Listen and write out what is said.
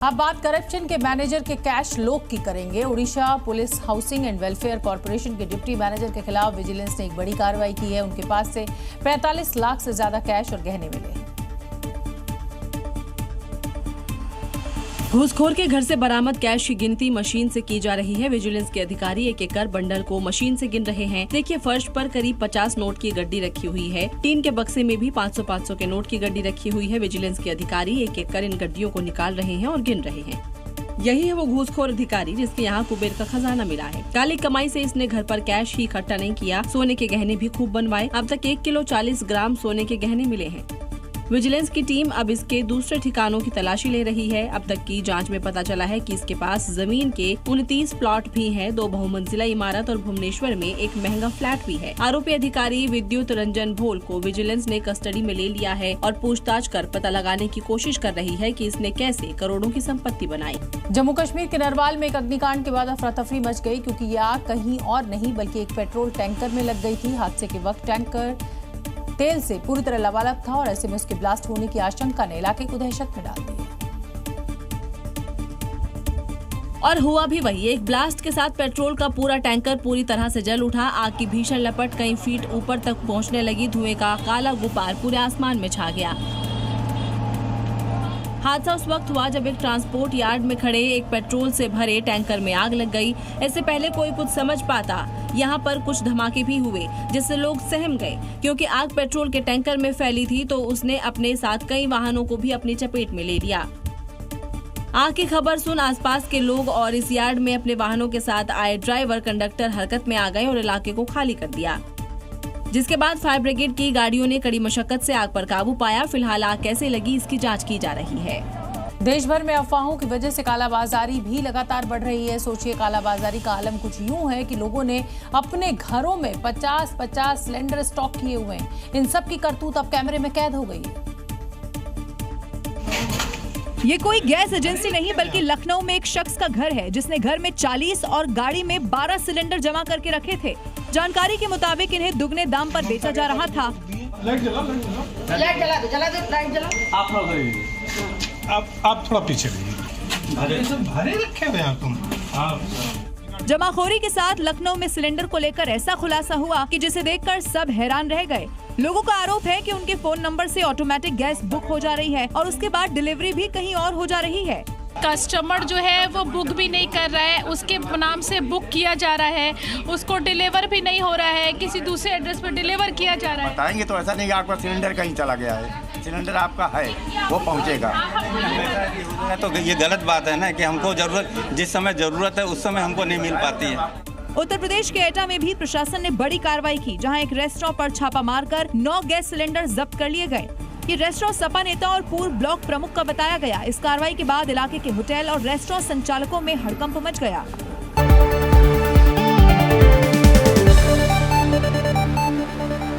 अब बात करप्शन के मैनेजर के कैश लोक की करेंगे। Orissa police housing and welfare corporation के डिप्टी मैनेजर के खिलाफ विजिलेंस ने एक बड़ी कार्रवाई की है। उनके पास से 45 लाख से ज्यादा कैश और गहने मिले हैं। घूसखोर के घर से बरामद कैश की गिनती मशीन से की जा रही है। विजिलेंस के अधिकारी एक एक कर बंडल को मशीन से गिन रहे हैं। देखिए, फर्श पर करीब 50 नोट की गड्डी रखी हुई है। टीन के बक्से में भी 500-500 के नोट की गड्डी रखी हुई है। विजिलेंस के अधिकारी एक एक कर इन गड्डियों को निकाल रहे हैं और गिन रहे हैं। यही है वो घूसखोर अधिकारी जिसके यहाँ कुबेर का खजाना मिला है। काली कमाई से इसने घर पर कैश ही इकट्ठा नहीं किया, सोने के गहने भी खूब बनवाए। अब तक 1 किलो 40 ग्राम सोने के गहने मिले हैं। विजिलेंस की टीम अब इसके दूसरे ठिकानों की तलाशी ले रही है। अब तक की जांच में पता चला है कि इसके पास जमीन के 29 प्लॉट भी हैं, 2 बहुमंजिला इमारत और भुवनेश्वर में एक महंगा फ्लैट भी है। आरोपी अधिकारी विद्युत रंजन भोल को विजिलेंस ने कस्टडी में ले लिया है और पूछताछ कर पता लगाने की कोशिश कर रही है कि इसने कैसे करोड़ों की संपत्ति बनाई। जम्मू कश्मीर के नरवाल में एक अग्निकांड के बाद अफरा तफरी मच गई, क्योंकि ये आग कहीं और नहीं बल्कि एक पेट्रोल टैंकर में लग गई थी। हादसे के वक्त टैंकर तेल से पूरी तरह लबालब था और ऐसे में उसके ब्लास्ट होने की आशंका ने इलाके को दहशत में डाल दिया। और हुआ भी वही, एक ब्लास्ट के साथ पेट्रोल का पूरा टैंकर पूरी तरह से जल उठा। आग की भीषण लपट कई फीट ऊपर तक पहुंचने लगी। धुएं का काला गुब्बार पूरे आसमान में छा गया। हादसा उस वक्त हुआ जब एक ट्रांसपोर्ट यार्ड में खड़े एक पेट्रोल से भरे टैंकर में आग लग गई। इससे पहले कोई कुछ समझ पाता, यहाँ पर कुछ धमाके भी हुए जिससे लोग सहम गए, क्योंकि आग पेट्रोल के टैंकर में फैली थी तो उसने अपने साथ कई वाहनों को भी अपनी चपेट में ले लिया। आग की खबर सुन आसपास के लोग और इस यार्ड में अपने वाहनों के साथ आए ड्राइवर कंडक्टर हरकत में आ गए और इलाके को खाली कर दिया, जिसके बाद फायर ब्रिगेड की गाड़ियों ने कड़ी मशक्कत से आग पर काबू पाया। फिलहाल आग कैसे लगी इसकी जांच की जा रही है। देश भर में अफवाहों की वजह से कालाबाजारी भी लगातार बढ़ रही है। सोचिए, कालाबाजारी का आलम कुछ यूं है कि लोगों ने अपने घरों में 50-50 सिलेंडर स्टॉक किए हुए हैं। इन सब की करतूत अब कैमरे में कैद हो गई है। ये कोई गैस एजेंसी नहीं बल्कि लखनऊ में एक शख्स का घर है, जिसने घर में 40 और गाड़ी में 12 सिलेंडर जमा करके रखे थे। जानकारी के मुताबिक इन्हें दुगने दाम पर बेचा जा रहा था। आप थोड़ा पीछे भरे रखे हुए हैं तुम। जमाखोरी के साथ लखनऊ में सिलेंडर को लेकर ऐसा खुलासा हुआ कि जिसे देखकर सब हैरान रह गए। लोगों का आरोप है कि उनके फोन नंबर से ऑटोमेटिक गैस बुक हो जा रही है और उसके बाद डिलीवरी भी कहीं और हो जा रही है। कस्टमर जो है वो बुक भी नहीं कर रहा है, उसके नाम से बुक किया जा रहा है, उसको डिलीवर भी नहीं हो रहा है, किसी दूसरे एड्रेस पर डिलीवर किया जा रहा है। बताएंगे तो ऐसा नहीं कि आपका सिलेंडर कहीं चला गया है, सिलेंडर आपका है, वो पहुंचेगा। तो ये गलत बात है ना कि हमको जरूरत, जिस समय जरूरत है उस समय हमको नहीं मिल पाती है। उत्तर प्रदेश के एटा में भी प्रशासन ने बड़ी कार्रवाई की, जहां एक रेस्टोरेंट पर छापा मारकर 9 गैस सिलेंडर जब्त कर लिए गए। ये रेस्टोरेंट सपा नेता और पूर्व ब्लॉक प्रमुख का बताया गया। इस कार्रवाई के बाद इलाके के होटल और रेस्टोरेंट संचालकों में हड़कंप मच गया।